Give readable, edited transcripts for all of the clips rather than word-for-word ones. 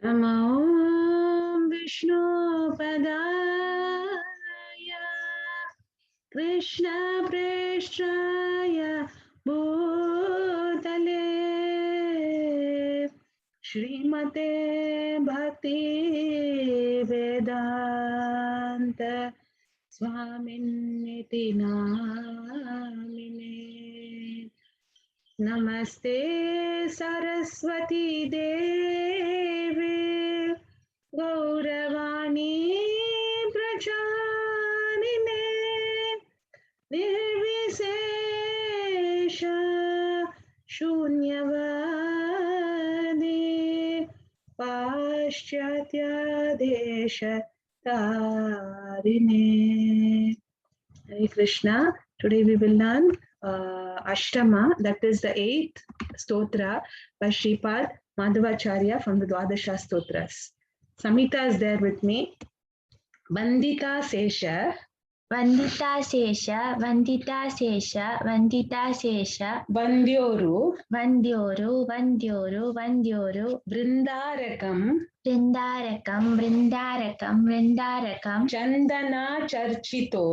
नमो विष्णुपदाय कृष्णप्रेष्ठाय भूतले श्रीमते भक्ति वेदांत स्वामिन्निति नामिने। नमस्ते सरस्वती देवी गौरवाणी प्रचारिणे निर्विशेष शून्यवादी पाश्चात्य देश तारिणे। Hare Krishna. Today we will learn Ashtama, that is the 8th stotra by Shripad Madhavacharya from the Dwadasha Stotras. Samita is there with me. Vandita Sesha. Vandita Sesha, Vandita Sesha, Vandita Sesha, Vandyoru. Vandyoru, Vandyoru, Vandyoru, Vrindarakam. Vrindarakam, Vrindarakam, Vrindarakam, Chandana Charchito.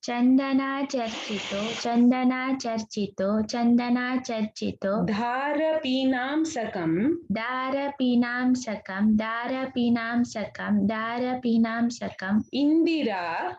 Chandana Charchito, Chandana Charchito, Chandana Charchito, Dharapinam Sakam. Darapinam Sakam, Darapinam Sakam, Darapinam Sakam, Indira.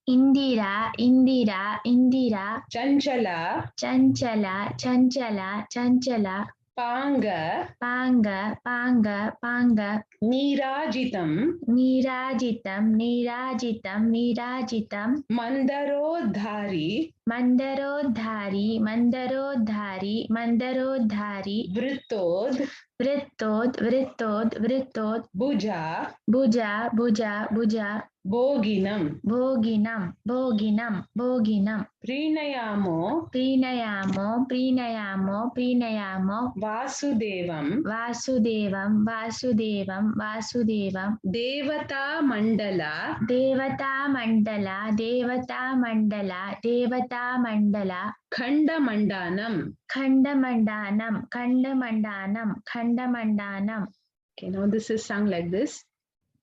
Indira, Indira, Indira, Chanchala. Chanchala, Chanchala, Chanchala, Panga. Panga, Panga, Panga, Nirajitam. Nirajitam, Nirajitam, Nirajitam, Mandarodhari. Mandarodhari, Mandarodhari, Mandarodhari, Vrittod. Vrittod, Vrittod, Vrittod, Bhuja. Bhuja, Bhuja, Bhuja, Bhoginam. Bhoginam, Bhoginam, Bhoginam, Prinayamo. Prinayamo, Prinayamo, Prinayamo, Vasudevam. Vasudevam, Vasudevam, Vasudevam, Devata Mandala. Devata Mandala, Devata Mandala, Devata Mandala, Khandamandanam. Khandamandanam, Khandamandanam, Khandamandanam. Okay, now this is sung like this.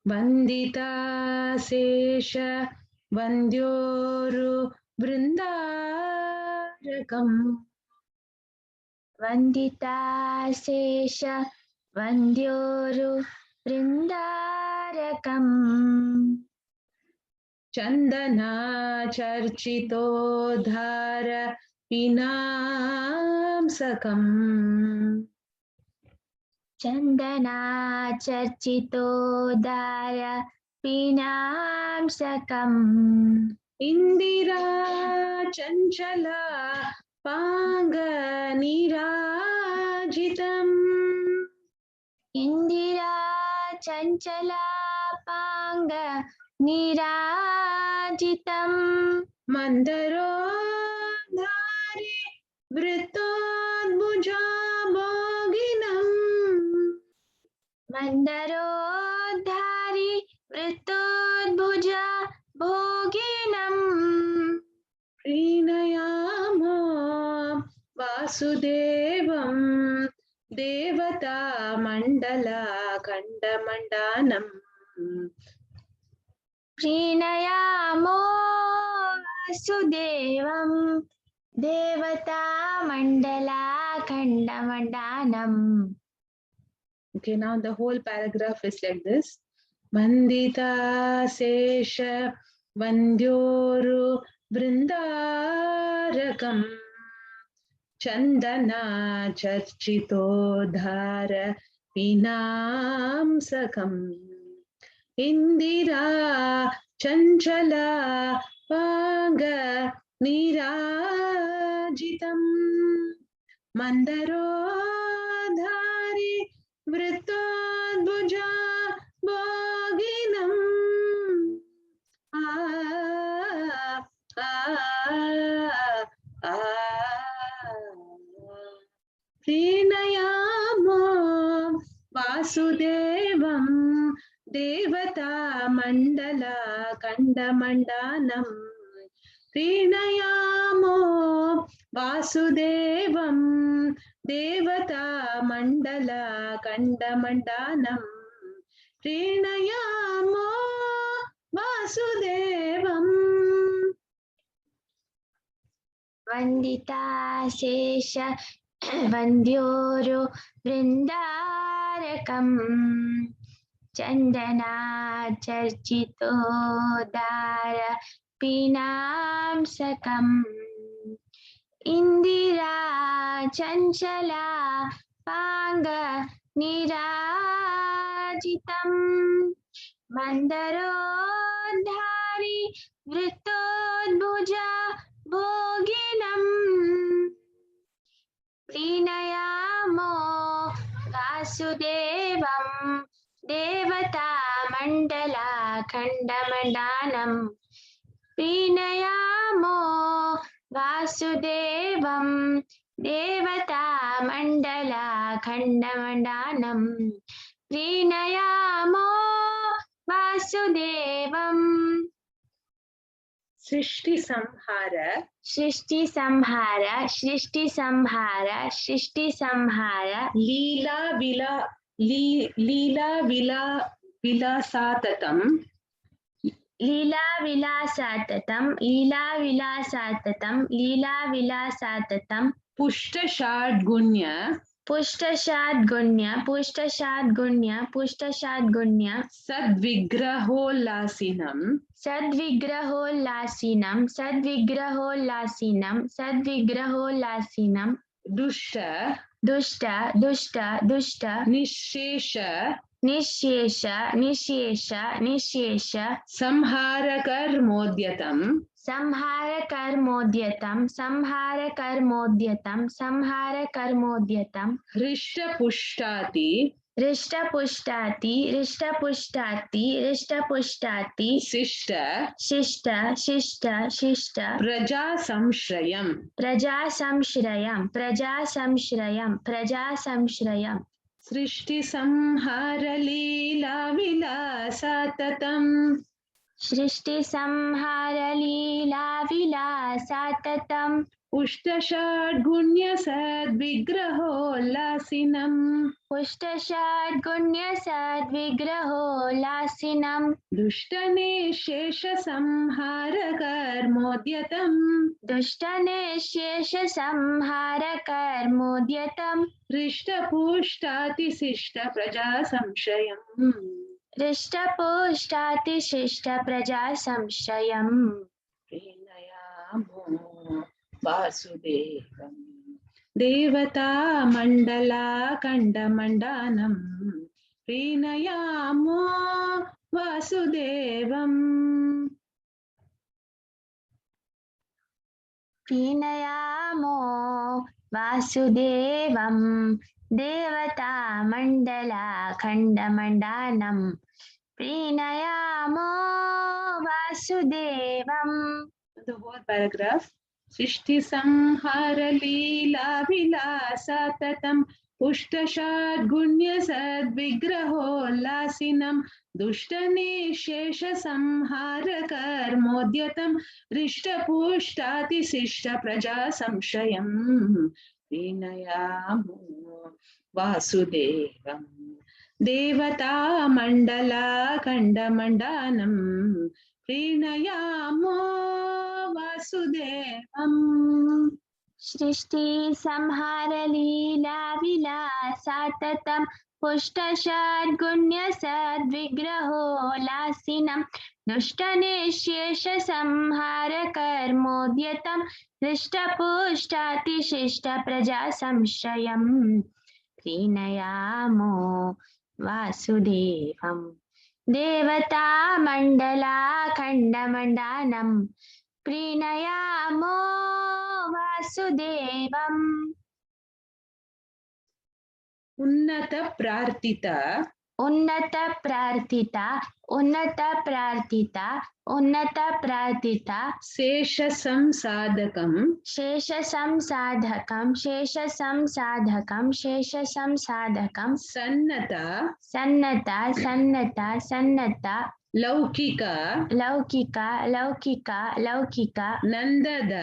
Vandita Sesha Vandyoru Vrindarakam. Vandita Sesha Vandyoru Vrindarakam. Chandana Charchito Dhara Pinam Sakam. Chandana Charchito Dara Pinam Sakam. Indira Chanchala Panga Nirajitam. Indira Chanchala Panga Nirajitam. Mandarodhari Vrittodbhuja Bhoginam. Mandarodhari Vrittodbhuja Bhoginam. Prinayamo Vasudevam Devata Mandala Khandamandanam. Prinayamo Vasudevam Devata Mandala Khandamandanam. Okay, now the whole paragraph is like this. Vandita Sesha Vandyoru Vrindarakam. Chandana Charchito Dhara Pinam Sakam. Indira Chanchala Panga Nirajitam. Mandarodhari Vrittodbhuja Bhoginam. Prinayamo Vasudevam Devata Mandala Khandamandanam. Prinayamo Vasudevam देवता मंडल खंडमंडानं प्रीणयामो वासुदेवम् वंदिता शेष वंद्योरु वृंदारकम् चंदना चर्चितोदार पीनांसकम् इंदिरा चंचला पांग निराजितम् मंदरोद्धारी वृत्तोद्भुजा भोगिनम् प्रीणयामो वासुदेवं देवता मंडला खंडमंडानं प्रीणयामो वासुदेवं देवता मंडला खंडमंडानं प्रीणयामो वासुदेवम् सृष्टि संहार सृष्टि संहार सृष्टि संहार सृष्टि संहार लीला विलासाततं लीला विलासाततं लीला विलासाततं लीला विलासाततं पुष्टषाड्गुण्य पुष्टषाड्गुण्य पुष्टषाड्गुण्य पुष्टषाड्गुण्य सद्विग्रहोल्लासिनं सद्विग्रहोल्लासिनं सद्विग्रहोल्लासिनं सद्विग्रहोल्लासिनं दुष्ट दुष्ट दुष्ट दुष्ट निःशेष निःशेष निःशेष निःशेष संहारकर्मोद्यतं संहारकर्मोद्यतं संहारकर्मोद्यतं संहारकर्मोद्यतं हृष्टपुष्टाति हृष्टपुष्टाति हृष्टपुष्टाति हृष्टपुष्टाति शिष्ट शिष्ट शिष्ट शिष्ट प्रजा संश्रयम् प्रजा संश्रयं प्रजा संश्रयं प्रजा संश्रयं सृष्टि संहार लीला विलासाततम् सृष्टि संहार लीला विलासाततं पुष्टषाड्गुण्य सद्विग्रहोल्लासिनम् पुष्टषाड्गुण्य सद्विग्रहोल्लासिनं दुष्टनिःशेष संहारकर्मोद्यतम् दुष्टनिःशेष संहारकर्मोद्यतं हृष्टपुष्टातिशिष्ट प्रजा संशयम् हृष्टपुष्टातिशिष्ट प्रजा संशयम् प्रीणयामो वासुदेवम् देवता मंडला खंडमंडानं प्रीणयामो वासुदेवम् प्रीणयामो वासुदेवं देवता मंडला खंडमंडानं प्रीणयामो वासुदेवम्. The whole paragraph. सृष्टि संहार लीला विलासाततं पुष्टषाड्गुण्य सद्विग्रहोल्लासिनं दुष्टनिःशेष संहारकर्मोद्यतं हृष्टपुष्टातिशिष्ट प्रजा संशयम् प्रीणयामो वासुदेवम् देवता मंडला खंडमंडानं प्रीणयामो वासुदेवम् सृष्टि संहार लीला विलासाततं पुष्टषाड्गुण्य सद्विग्रहोल्लासिनं दुष्टनिःशेष संहारकर्मोद्यतं हृष्टपुष्टातिशिष्ट प्रजा संशयम् प्रीणयामो वासुदेवम् देवता मंडला खंडमंडानं प्रीणयामो वासुदेवम्. उन्नत प्रार्थिता उन्नत प्रार्थिता उन्नत प्रार्थिता उन्नत प्रार्थिता शेष संसाधकं शेष संसाधकं शेष संसाधकं शेष संसाधकं सन्नता सन्नता सन्नता सन्नता लौकिक Loukika Loukika Loukika नंदद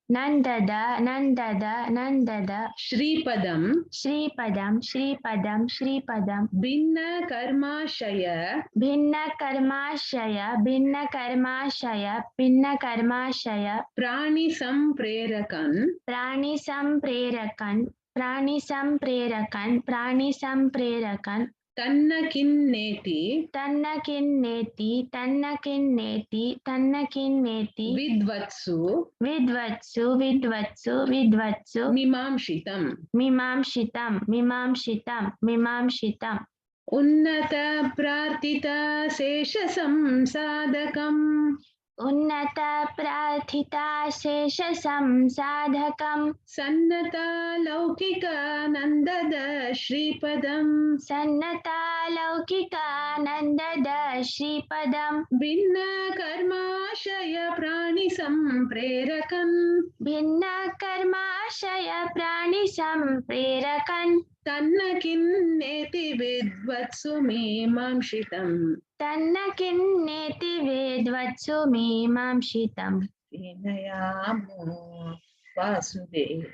Nandada, Nandada, Nandada. Shripadam. Shripadam, Shripadam, Shripadam. Bhinna Karmashaya. Bhinna Karmashaya, Bhinna Karmashaya, Bhinna Karmashaya. Prani Samprerakan. Prani Samprerakan, Prani Samprerakan, Prani Samprerakan. Tanna Kinneti. Tanna Kinneti, Tanna Kinneti, Tanna Kinneti. Vidvatsu. Vidvatsu, Vidvatsu, Vidvatsu. Mimamshitam. Mimamshitam, Mimamshitam, Mimamshitam. Unnata Prartita Sesha Samsadakam. Unnata Prathita Shesha Samsadhakam. Sannata Laukika Nandada Shripadam. Sannata Laukika Nandada Shripadam. Bhinna Karmashaya Prani Samprerakan. Bhinna Karmashaya Prani Samprerakan. Tanna Kinneti Vidvatsu Mimamshitam. Tanna Kinneti Vidvatsu Mimamshitam. Vinayamo Vasudevam.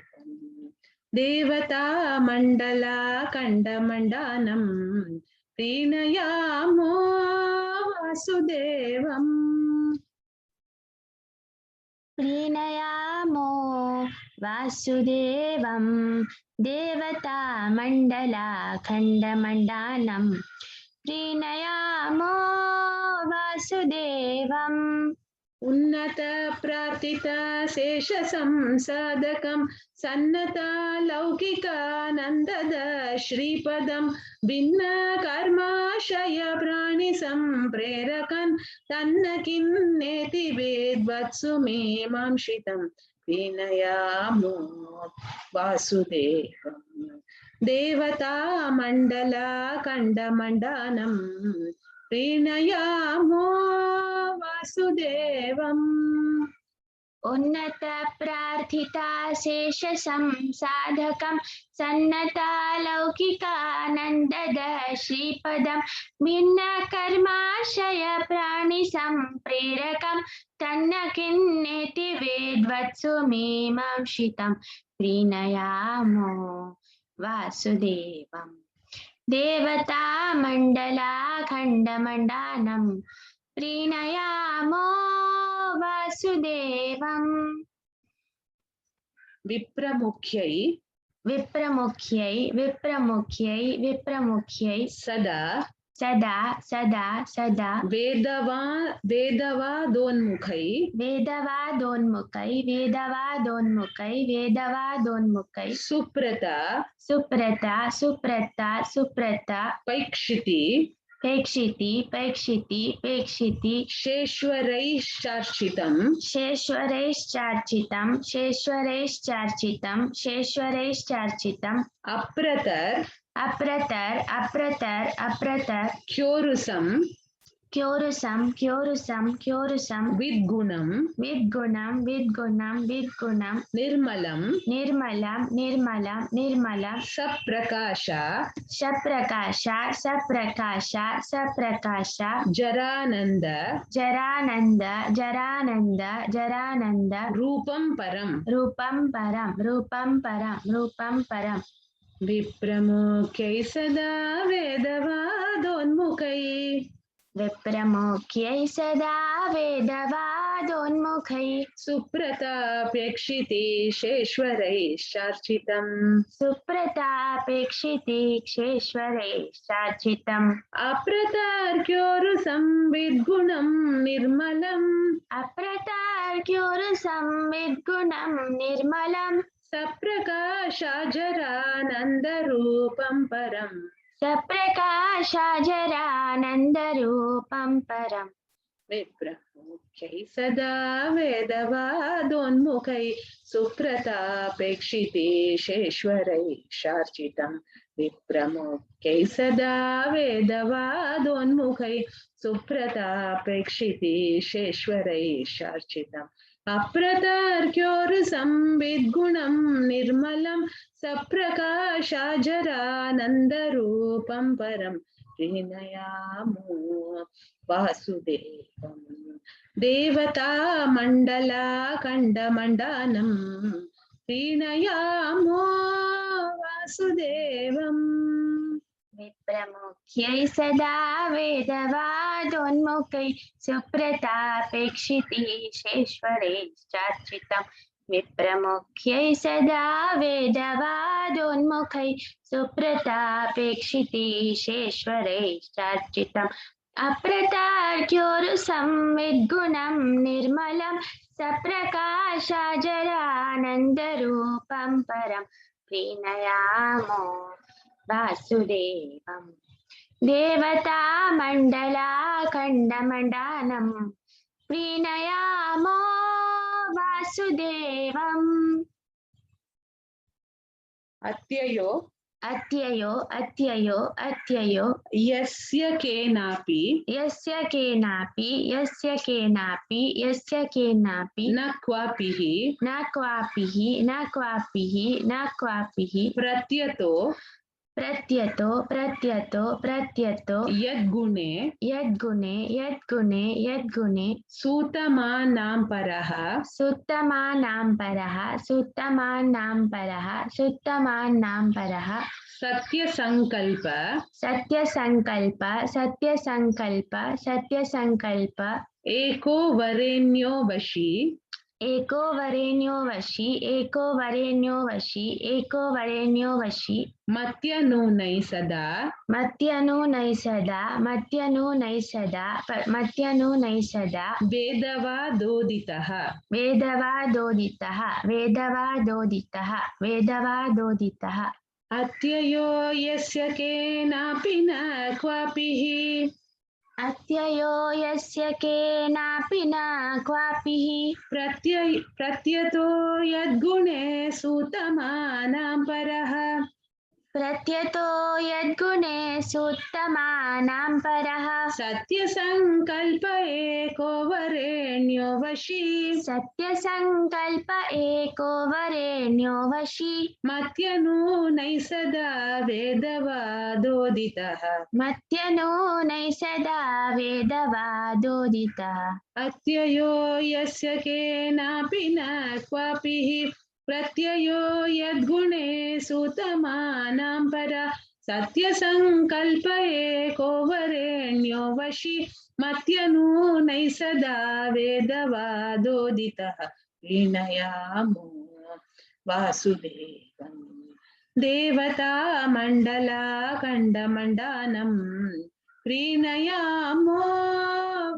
Devata Mandala Kandamandanam. Vinayamo Vasudevam. Prinayamo Vasudevam. Devata Mandala Khandamandanam. Prinayamo Vasudevam. Unnata Prartita Sesha Samsadakam. Sannata Laukika Nandada Shripadam. Bhinna Karmashaya Prani Samprerakan. Tanna Kinneti Vidvatsu Mimamshitam. Vinayamo Vasudevam. Devata Mandala Kandamandanam. Prinayamo Vasudevam. Unnata Prarthita Shesha Samsadhakam. Sannata Laukika Nandada Shripadam. Bhinna Karmashaya Prani Samprerakam. Tanna Kinneti Vidvatsu Mimamshitam. Prinayamo Vasudevam. Devata Mandala Khandamandanam. Prinayamo Vasudevam. Vipramukhyai. Vipramukhyai, Vipramukhyai, Vipramukhyai. Sada. Sada, Sada, Sada. Vedavadonmukhai. Vedavadonmukhai, Vedavadonmukhai, Vedavadonmukhai. Suprata. Suprata, Suprata, Suprata. Paikshiti. Pekshiti, Pekshiti, Pekshiti. Sheshwaraishcharchitam. Sheshwaraishcharchitam, Sheshwaraishcharchitam, Sheshwaraishcharchitam. Apratar. Apratar, Apratar, Apratar. Kyorusam. Kyorusam, Kyorusam, Kyorusam. Vidgunam. Vidgunam, Vidgunam, Vidgunam. Nirmalam. Nirmalam, Nirmalam, Nirmalam. Saprakasha. Saprakasha, Saprakasha, Saprakasha. Jarananda. Jarananda, Jarananda, Jarananda. Rupam Param. Rupam Param, Rupam Param, Rupam Param. Vipramukhyai sada vedavadonmukhai. Vipramukhyai sada vedavadonmukhai. Supratapekshiti sheshwaraishcharchitam. Supratapekshiti ksheshwaraishcharchitam. Apratar kyorusam vidgunam nirmalam. Apratar kyorusam vidgunam nirmalam. Saprakasha jarananda rupam param. Saprakasha jarananda rupam param. Vipramukhyai sada vedavadonmukhai. Supratapekshiti sheshwaraishcharchitam. Vipramukhyai sada vedavadonmukhai. Supratapekshiti sheshwaraishcharchitam. अप्रतर्क्योरुसंविद्गुणं निर्मलं सप्रकाशाजरानन्दरूपं परं प्रीणयामो वासुदेवं देवतामण्डलाखण्डमण्डानं प्रीणयामो वासुदेवम् विप्रमुख्यै सदा वेदवादोन्मुखै सुप्रतापेक्षितीशेश्वरैश्चार्चितम् विप्रमुख्यै सदा वेदवादोन्मुखै सुप्रतापेक्षितीशेश्वरैश्चार्चितम् अप्रतार्क्योरुसंविद्गुणं निर्मलं सप्रकाशाजरानन्दरूपं परं प्रीणयामो वासुदेवम् देवतामण्डलाखण्डमण्डानं प्रीणयामो वासुदेवम् अत्ययो अत्ययो अत्ययो अत्ययो यस्य केनापि यस्य केनापि यस्य केनापि यस्य केनापि न क्वापिः न क्वापिः न क्वापिः न क्वापिः प्रत्यतो प्रत्यतो प्रत्यतो प्रत्यतो यद्गुणे यद्गुणे यद्गुणे यद्गुणे सूतमानां परः सुत्तमानां परः सुत्तमानां परः सुत्तमानां परः सत्यसङ्कल्प सत्यसङ्कल्प सत्यसङ्कल्प सत्यसङ्कल्प एको वरेण्यो वशी एको वरेण्यो वशी एको वरेण्यो वशी एको वरेण्यो वशी मत्यनूनै सदा मत्यनूनै सदा मत्यनूनै सदा मत्यनूनै सदा वेदवादोदितः वेदवादोदितः वेदवादोदितः वेदवादोदितः अत्ययो यस्य केनापि न क्वापिः अत्ययो यस्य केनापि न क्वापिः प्रत्यतो यद्गुणे सूतमानां परः प्रत्यतो यद्गुणे सुत्तमानां परः सत्यसङ्कल्प एको वरेण्यो वशी सत्यसङ्कल्प एको वरेण्यो वशी मत्यनूनै सदा वेदवादोदितः मत्यनूनै सदा वेदवादोदितः अत्ययो यस्य केनापि न क्वापिः प्रत्ययो यद्गुणे सूतमानां परः सत्यसङ्कल्प एको वरेण्यो वशी मत्यनूनै सदा वेदवादोदितः प्रीणयामो वासुदेवम् देवतामण्डलाखण्डमण्डानं प्रीणयामो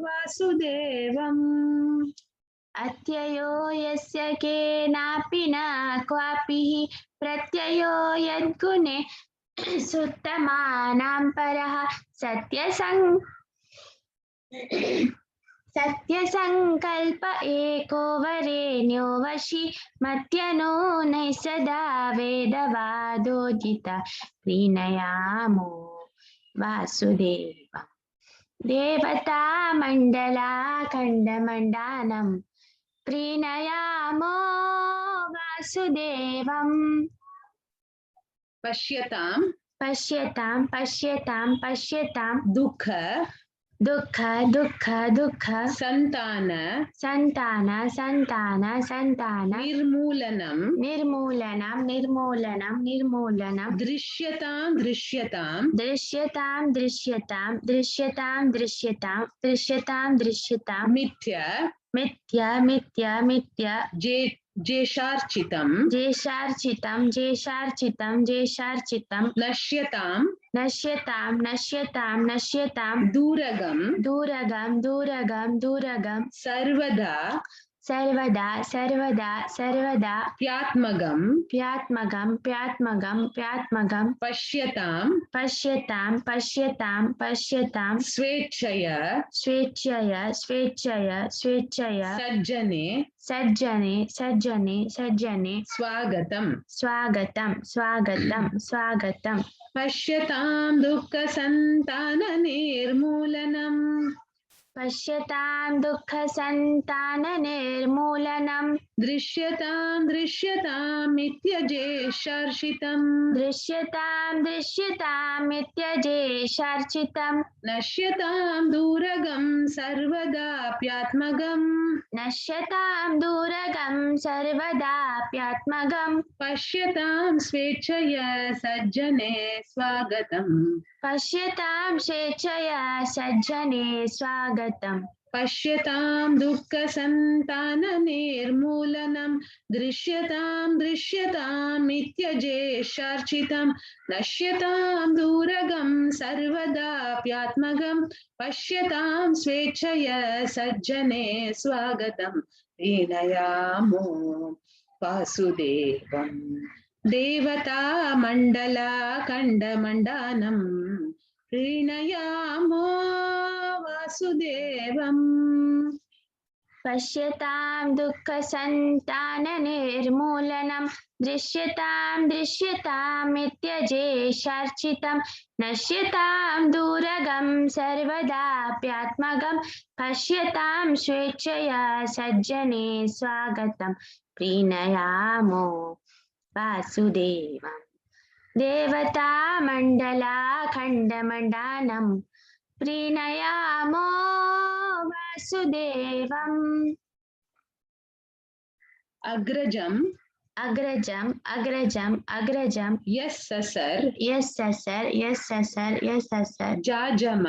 वासुदेवम् अत्ययो यस्य केनापि न क्वापिः प्रत्ययो यद्गुणे सुत्तमानां परः सत्यसङ्कल्प एको वरेण्यो वशी मत्यनूनै सदा वेदवादोदितः प्रीणयामो वासुदेवम् देवतामण्डलाखण्डमण्डानं प्रीणयामो वासुदेवम् पश्यतां पश्यतां पश्यतां पश्यतां दुःख दुःख दुःख दुःख संतान संतान संतान संतान निर्मूलनं निर्मूलनं निर्मूलनं निर्मूलनं दृश्यतां दृश्यतां दृश्यतां दृश्यतां दृश्यतां दृश्यतां दृश्यतां दृश्यतां मिथ्या मिथ्या मिथ्या मिथ्या जेषार्चितं जेषार्चितं जेषार्चितं जेषार्चितं नश्यतां नश्यतां नश्यतां नश्यतां दूरगं दूरगं दूरगं दूरगं सर्वदा सर्वदा सर्वदा सर्वदा प्यात्मगं प्यात्मगं प्यात्मगं प्यात्मगं पश्यतां पश्यतां पश्यतां पश्यतां स्वेच्छया स्वेच्छया स्वेच्छया स्वेच्छया सज्जने सज्जने सज्जने सज्जने स्वागतं स्वागतं स्वागतं स्वागतं पश्यतां दुःखसन्तान निर्मूलनं पश्यतां दुःखसन्ताननिर्मूलनम् दृश्यतां दृश्यतामित्यजेषर्षितम् दृश्यतां दृश्यतामित्यजेषार्चितम् नश्यतां दूरगं सर्वदाप्यात्मगम् नश्यतां दूरगं सर्वदाप्यात्मगम् पश्यतां स्वेच्छया सज्जने स्वागतम् पश्यतां स्वेच्छया सज्जने स्वागतम् पश्यतां दुःखसन्ताननिर्मूलनं दृश्यतां दृश्यतामित्यजेषार्चितं नश्यतां दूरगं सर्वदाप्यात्मगं पश्यतां स्वेच्छया सज्जने स्वागतं प्रीणयामो वासुदेवम् देवता मण्डलाखण्डमण्डानं प्रीणयामो वासुदेवम् पश्यतां दुःखसन्ताननिर्मूलनं दृश्यतां दृश्यतामित्यजेषार्चितं नश्यतां दूरगं सर्वदाप्यात्मगं पश्यतां स्वेच्छया सज्जने स्वागतं प्रीणयामो वासुदेवम् देवता मण्डलाखण्डमण्डानं प्रीणयामो वासुदेवम् अग्रजम् अग्रजम् अग्रजम् अग्रजं यस्ससर् यस्ससर् यस्ससर् यस्ससर् जाजम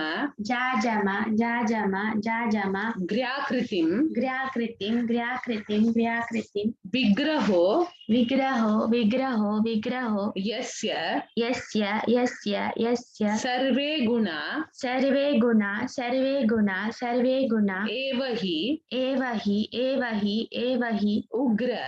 जाजम जाजम जाजम ग्र्याकृतिं ग्र्याकृतिं ग्र्याकृतिं ग्र्याकृतिं विग्रहो विग्रहो विग्रहो विग्रहो यस्य यस्य यस्य यस्य सर्वे गुणा सर्वे गुणा सर्वे गुणा सर्वे गुणा एव हि एव हि एव हि एव हि उग्र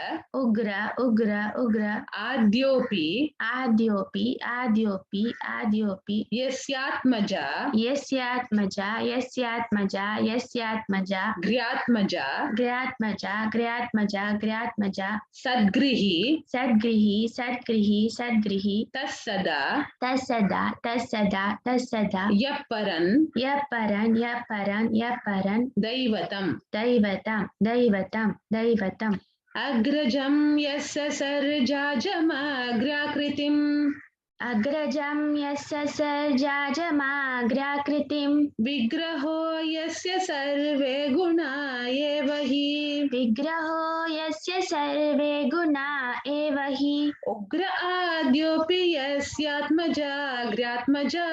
उग्र उग्र उग्र आद्योऽपि आद्योऽपि आद्योऽपि आद्योऽपि यस्यात्मजा यस्यात्मजा यस्यात्मजा यस्यात्मजा घ्र्यात्मजा ग्र्यात्मजा ग्र्यात्मजा ग्र्यात्मजा सद्गृही सद्गृही सद्गृही सद्गृही तत्सदा तत्सदा तत्सदा तत्सदा यः परन् यः परं यः परं यः परं दैवतम् दैवतं दैवतं दैवतम् अग्रजं यस्य सर्जाजमाग्राकृतिम् अग्रजं यस्य सर्जाजमाग्राकृतिं विग्रहो यस्य सर्वे गुणा एव हि विग्रहो यस्य सर्वे गुणा एव हि उग्र आद्योऽपि यस्यात्मजा ग्र्यात्मजा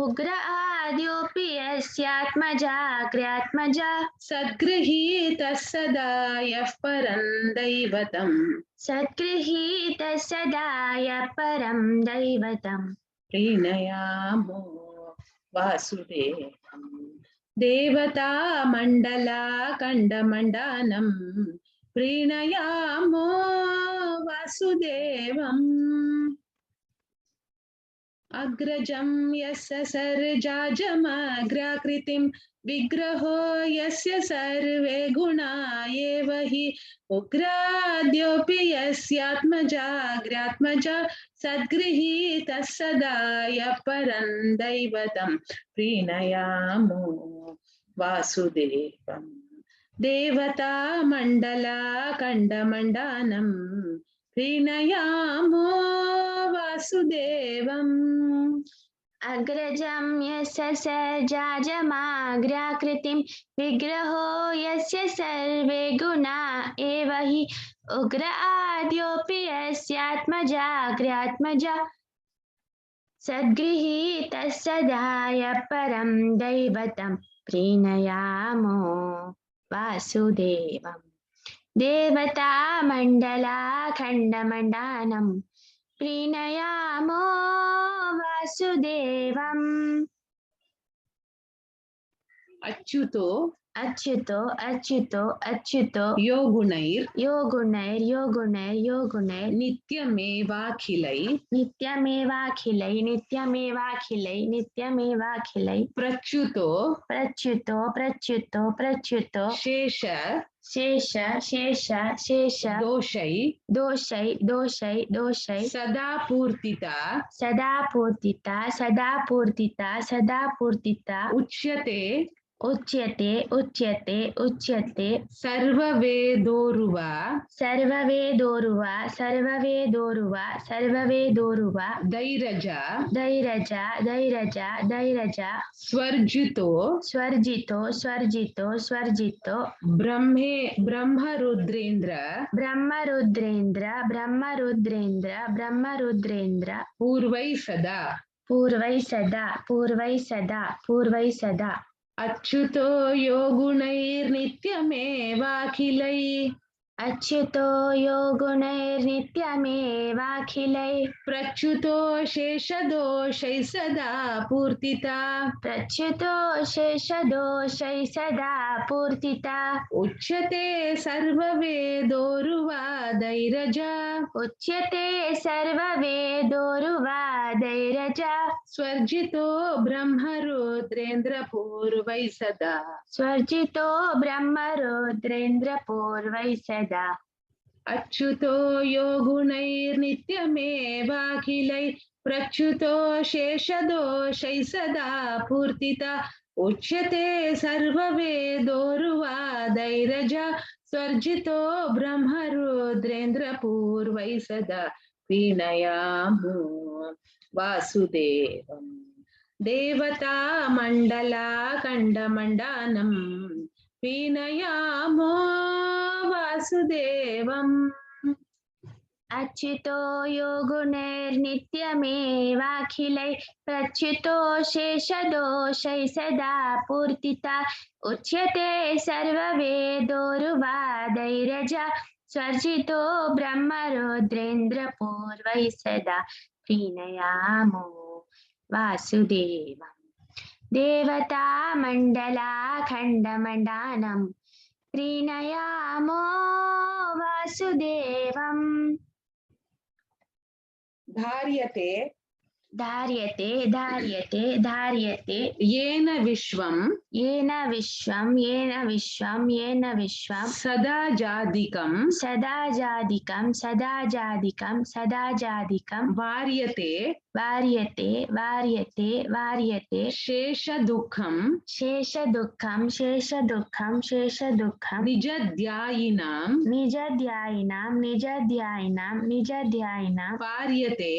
उग्र आद्योऽपि यस्यात्मजा ग्र्यात्मजा सद्गृहीतः सदा यः परं दैवतम् सद्गृहीतः सदा यः परं दैवतम् प्रीणयामो वासुदेवम् देवता मण्डलाखण्डमण्डानं प्रीणयामो वासुदेवम् अग्रजं यस्य सर्जाजमाग्राकृतिं विग्रहो यस्य सर्वे गुणा एव हि उग्राद्योऽपि यस्यात्मजा ग्र्यात्मजा सद्गृहीतः सदा यः परं दैवतं प्रीणयामो वासुदेवम् देवता मण्डलाखण्डमण्डानं प्रीणयामो वासुदेवम् अग्रजं यस्य सर्जाजमाग्राकृतिं विग्रहो यस्य सर्वे गुणा एव हि उग्र आद्योऽपि यस्यात्मजा ग्र्यात्मजा सद्गृहीतः सदा यः परं दैवतं प्रीणयामो वासुदेवम् देवता मण्डलाखण्डमण्डानं प्रीणयामो वासुदेवम् अच्युतो अच्युतो अच्युतो अच्युतो यो गुणैर् यो गुणैर् यो गुणैर् यो गुणैर् नित्यमेवाखिलै नित्यमेवाखिलै नित्यमेवाखिलै नित्यमेवाखिलै प्रच्युतो प्रच्युतो प्रच्युतो प्रच्युतो शेष शेष शेष शेष दोषै दोषै दोषै दोषै सदा पूर्तिता सदा पूर्तिता सदा पूर्तिता सदा पूर्तिता उच्यते उच्यते उच्यते उच्यते सर्ववेदोरुव सर्ववेदोरुव सर्ववेदोरुव सर्ववेदोरुव धैरज धैरज धैरज धैरज स्वर्जितो स्वर्जितो स्वर्जितो स्वर्जितो ब्रह्मरुद्रेन्द्र ब्रह्मरुद्रेन्द्र ब्रह्मरुद्रेन्द्र ब्रह्मरुद्रेन्द्र पूर्वै सदा पूर्वै सदा पूर्वै सदा पूर्वै सदा अच्युतो योगुणैर्नित्यमेवाखिलैः अच्युतो योगुणैर्नित्यमेवाखिलैः प्रच्युतो शेषदोषैः सदा पूर्तिता प्रच्युतो शेषदोषैः सदा पूर्तिता उच्यते सर्ववेदोरुवा धैरज उच्यते सर्ववेदोरुवादैरज स्वर्जितो ब्रह्मरुद्रेन्द्र पूर्वै सदा स्वर्जितो ब्रह्मरुद्रेन्द्रपूर्वै सदा अच्युतो योगुणैर्नित्यमेवाखिलैः प्रच्युतो शेषदोषैः सदा पूर्तिता उच्यते सर्ववेदोरुवा धैरज स्वर्जितो ब्रह्मरुद्रेन्द्र पूर्वै सदा प्रीणयामो वासुदेवम् देवता मण्डला खण्डमण्डानम् प्रीणयामो वासुदेवम् अच्युतो योगुणैर्नित्यमेवाखिलैः प्रच्युतो शेषदोषैः सदा पूर्तिता उच्यते सर्ववेदोरुवादैरज स्वर्जितो ब्रह्मरुद्रेन्द्रपूर्वैः सदा प्रीणयामो वासुदेवम् देवता मण्डला खण्डमण्डानम् प्रीणयामो वासुदेवम् धार्यते धार्यते धार्यते धार्यते येन विश्वं येन विश्वं येन विश्वं येन विश्वं सदा जादिकं सदा जादिकं सदा जादिकं सदा जादिकं वार्यते वार्यते वार्यते वार्यते शेषदुःखं शेषदुःखं शेषदुःखं शेषदुःखं निजध्यायिनां निजध्यायिनां निजध्यायिनां निजध्यायिनां पार्यते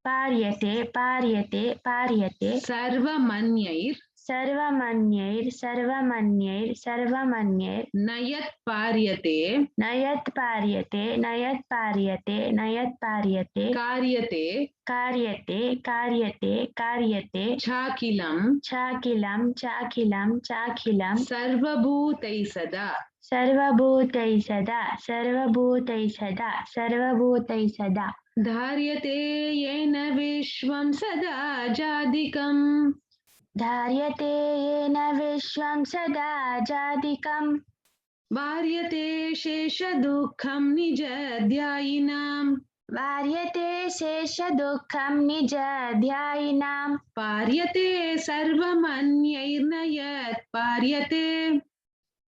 पार्यते पार्यते पार्यते सर्वमन्यैर् सर्वमन्यैर् सर्वमन्यैर् सर्वमन्यैर् न यत् पार्यते न यत् पार्यते न यत् पार्यते न यत् पार्यते कार्यते कार्यते कार्यते कार्यते चाखिलं चाखिलं चाखिलं चाखिलं सर्वभूतैः सदा सर्वभूतैः सदा सर्वभूतैः सदा सर्वभूतैः सदा धार्यते येन विश्वं सदा जादिकम् धार्यते येन विश्वं सदा जादिकं वार्यते शेषदुःखं निजध्यायिनां वार्यते शेषदुःखं निजध्यायिनां पार्यते सर्वमन्यैर्न यत् पार्यते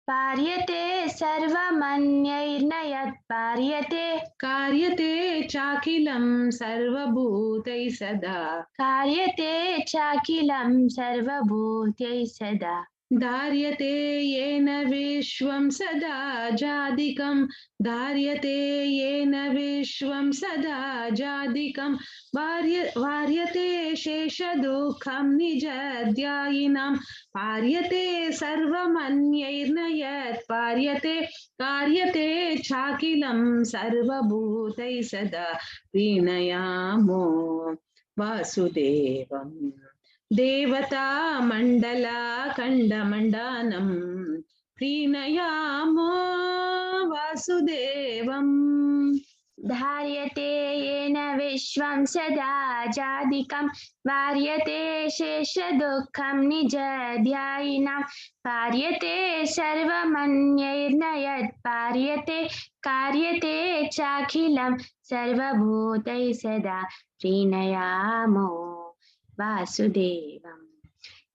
पार्यते सर्वमन्यैर्न यत् पार्यते कार्यते चाखिलं सर्वभूतैः सदा कार्यते चाखिलं सर्वभूतैः सदा धार्यते येन विश्वं सदा जादिकं धार्यते येन विश्वं सदा जादिकं वार्यते शेषदुःखं निजध्यायिनां पार्यते सर्वमन्यैर्न यत् पार्यते कार्यते चाखिलं सर्वभूतैः सदा प्रीणयामो वासुदेवम् देवता मण्डला खण्डमण्डानं प्रीणयामो वासुदेवम् धार्यते येन विश्वं सदा जादिकं वार्यते शेषदुःखं निजध्यायिनां पार्यते सर्वमन्यैर्न यत् पार्यते कार्यते चाखिलं सर्वभूतैः सदा प्रीणयामो वासुदेवम्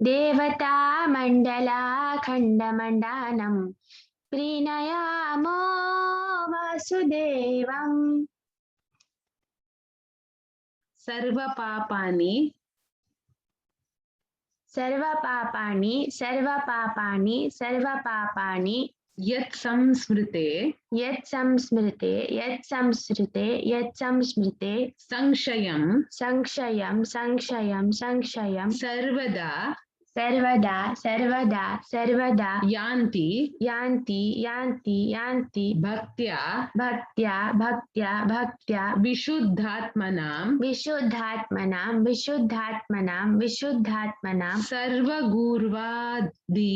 देवता मण्डला खण्डमण्डानं प्रीणयामो वासुदेवम् सर्वपापानि सर्वपापानि सर्वपापानि सर्वपापानि यत् संस्मृते यत् संस्मृते यत् संस्मृते यत् संस्मृते संशयं संशयं संशयं संशयं सर्वदा सर्वदा सर्वदा सर्वदा यान्ति यान्ति यान्ति यान्ति भक्त्या भक्त्या भक्त्या भक्त्या विशुद्धात्मनां विशुद्धात्मनां विशुद्धात्मनां विशुद्धात्मनां सर्वगुर्वादि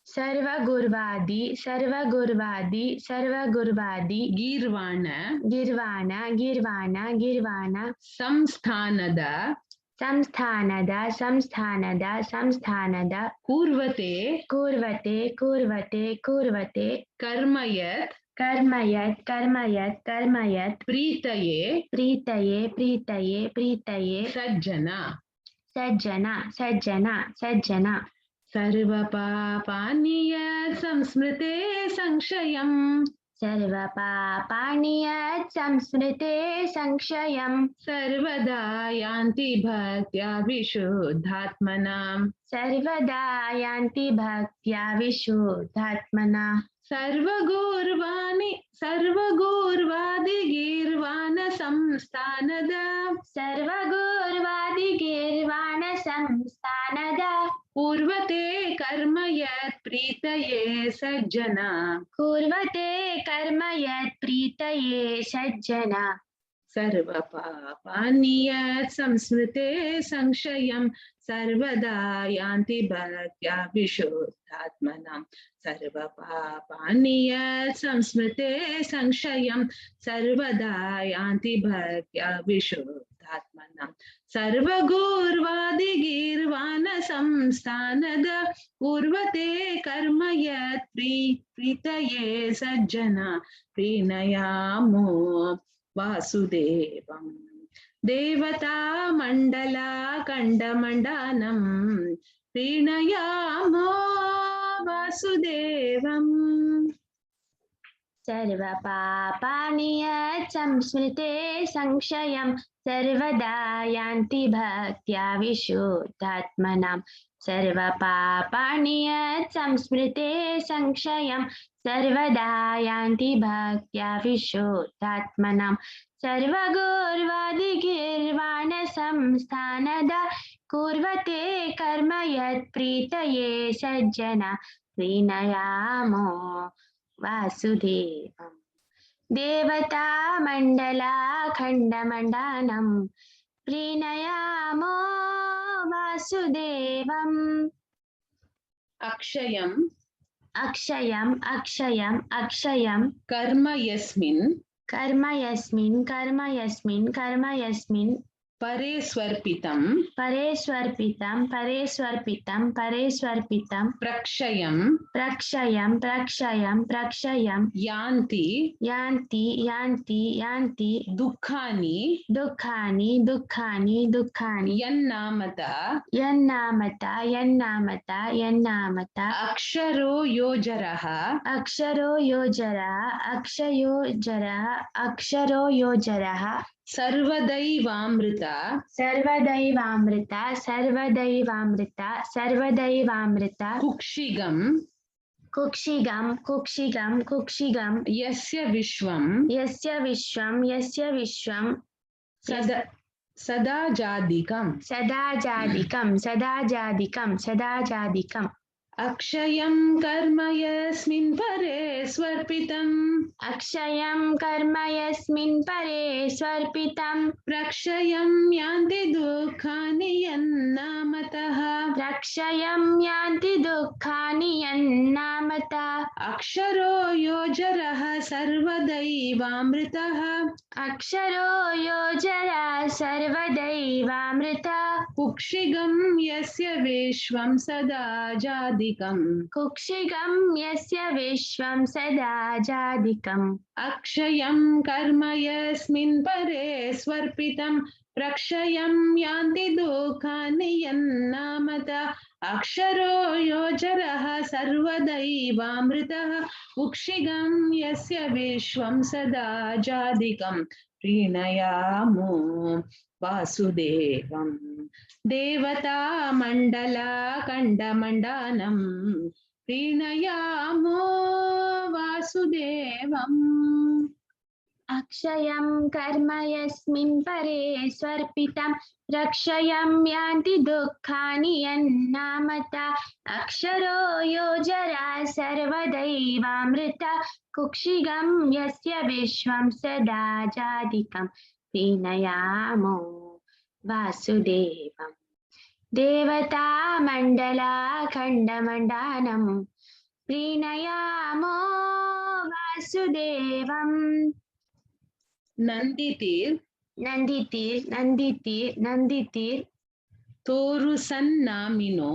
सर्वगुर्वादि सर्वगुर्वादि सर्वगुर्वादि गीर्वाण गिर्वाण गिर्वाण गिर्वाण संस्थानद संस्थानद संस्थानद संस्थानद कुर्वते कुर्वते कुर्वते कुर्वते कर्म यत् कर्मयत् कर्मयत् कर्मयत् प्रीतये प्रीतये प्रीतये प्रीतये सज्जना सज्जना सज्जना सज्जना सर्वपापानि यत् संस्मृते संशयं सर्वपापानि यत् संस्मृते संशयं सर्वदा यान्ति भक्त्या विशुद्धात्मनां सर्वदा यान्ति भक्त्या विशुद्धात्मना सर्वगौर्वादिगीर्वाण संस्थानद सर्वगुर्वादिगीर्वाण संस्थानद पूर्वते कर्म यत् प्रीतये सज्जना कुर्वते कर्म यत् प्रीतये सज्जना सर्वपापानि यत् संस्मृते संशयं सर्वदा यान्ति भक्त्या विशुद्धात्मनां सर्वपापानि यत् संस्मृते संशयं सर्वदा यान्ति भक्त्या विशुद्धात्मनां सर्वगुर्वादिगीर्वाण संस्थानद कुर्वते कर्म यत् प्रीतये सज्जना प्रीणयामो वासुदेवं देवता मंडला खंडमंडनं प्रीणयामो वासुदेवम् सर्वपापानि यत् संस्मृते संशयं सर्वदा यान्ति भक्त्या विशुद्धात्मनां सर्वपापानि यत् संस्मृते संशयं सर्वदा यान्ति भक्त्या विशुद्धात्मनां सर्वगुर्वादिगीर्वाण संस्थानद कुर्वते कर्म यत् प्रीतये सज्जना प्रीणयामो वासुदेवम् देवता मंडला खंडमंडनं प्रीणयामो वासुदेवम् अक्षयम् अक्षयम् अक्षयम् अक्षयं कर्म यस्मिन् कर्म यस्मिन् कर्म यस्मिन् कर्म यस्मिन् परे स्वर्पितं परे स्वर्पितं परे स्वर्पितं परे स्वर्पितं प्रक्षयं प्रक्षयं प्रक्षयं प्रक्षयं यान्ति यान्ति यान्ति यान्ति दुःखानि दुःखानि दुःखानि दुःखानि यन्नामता यन्नामता यन्नामता यन्नामता अक्षरो योजरः अक्षरो योजरः अक्षयोजरः अक्षरो योजरः सर्वदैवामृता सर्वदैवामृता सर्वदैवामृता सर्वदैवामृता कुक्षिगं कुक्षिगं कुक्षिगं कुक्षिगं यस्य विश्वं यस्य विश्वं सदा सदाजादिकं सदाजादिकं सदाजादिकं सदाजादिकम् अक्षयं कर्म यस्मिन् परे स्वर्पितम् अक्षयं कर्म यस्मिन् परे स्वर्पितं प्रक्षयं यान्ति दुःखानि यन्नामतः प्रक्षयं यान्ति दुःखानि यन्नामता अक्षरो योजरः सर्वदैवामृतः अक्षरो योजरा सर्वदैवामृता कुक्षिगं यस्य विश्वं सदाजादिकम् कुक्षिगं यस्य विश्वं सदाजादिकम् अक्षयं कर्म यस्मिन् परे स्वर्पितं प्रक्षयं यान्ति दुःखानि यन्नामता अक्षरो योजरः सर्वदैवामृतः कुक्षिगं यस्य विश्वं सदाजादिकम् प्रीणयामो वासुदेवं देवता मण्डला खण्डमण्डानं प्रीणयामो वासुदेवम् अक्षयं कर्म यस्मिन् परे स्वर्पितं रक्षयं यान्ति दुःखानि यन्नामता अक्षरो योजरा सर्वदैवामृता कुक्षिगं यस्य विश्वं सदा जादिकं प्रीणयामो वासुदेवम् देवता मण्डला खण्डमण्डानं प्रीणयामो वासुदेवम् नन्दितीर् तोरुसन्नामिनो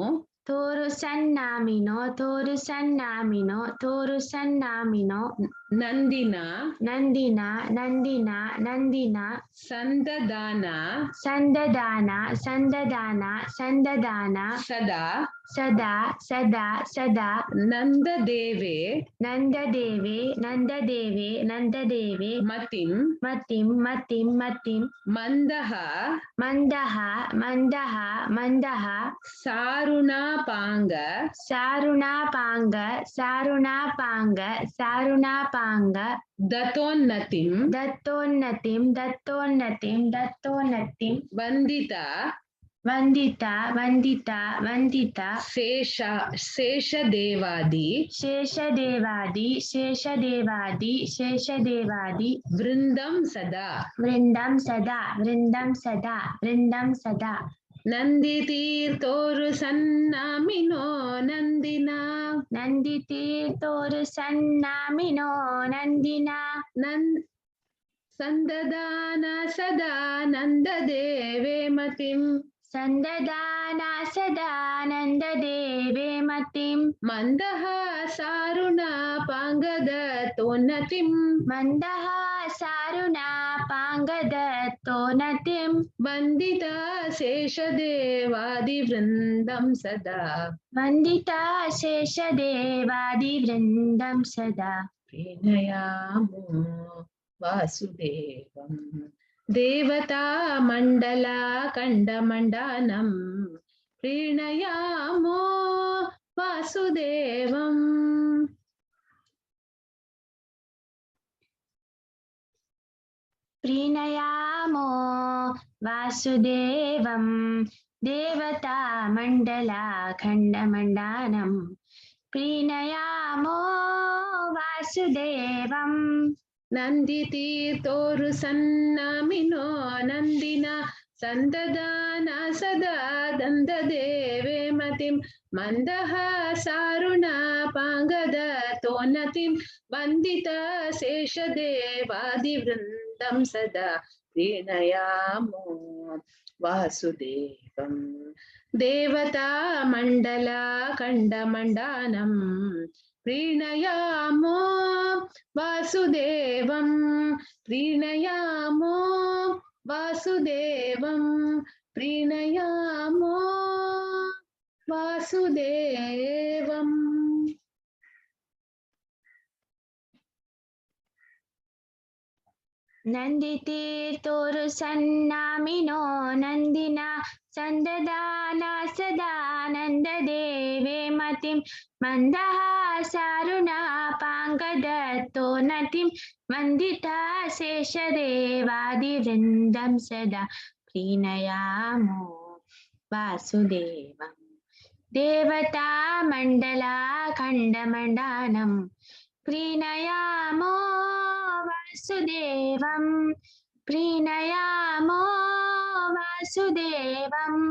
नन्दिना संददाना सदा नन्ददेवे मतिं मन्दः सारुणापाङ्ग दत्तोन्नतिं वन्दिता शेषदेवादि वृन्दं सदा नन्दितीर्थोरुसन्नामिनो नन्दिना संददाना सदा नन्ददेवे मतिं मन्दः सारुणापाङ्गदत्तोन्नतिं वन्दिता शेषदेवादिवृन्दं सदा प्रीणयामो वासुदेवं देवता मण्डला खण्डमण्डानं प्रीणयामो वासुदेवम् देवता मण्डला खण्डमण्डानं प्रीणयामो वासुदेवम् नन्दितीर्थोरुसन्नामिनो नन्दिना संददाना सदा नन्ददेवे मतिं मन्दः सारुणापाङ्गदत्तोन्नतिं वन्दिता शेषदेवादिवृन्दं सदा प्रीणयामो वासुदेवं देवता मण्डला खण्डमण्डानं प्रीणयामो वासुदेवं प्रीणयामो वासुदेवम् नन्दितीर्थोरुसन्नामिनो नन्दिना संददाना सदा नन्ददेवे मतिं मन्दः सारुणापाङ्गदत्तोन्नतिं वन्दिता शेषदेवादिवृन्दं सदा प्रीणयामो वासुदेवम् देवता मण्डला खण्डमण्डानं प्रीणयामो वासुदेवम् प्रीणयामो वासुदेवम्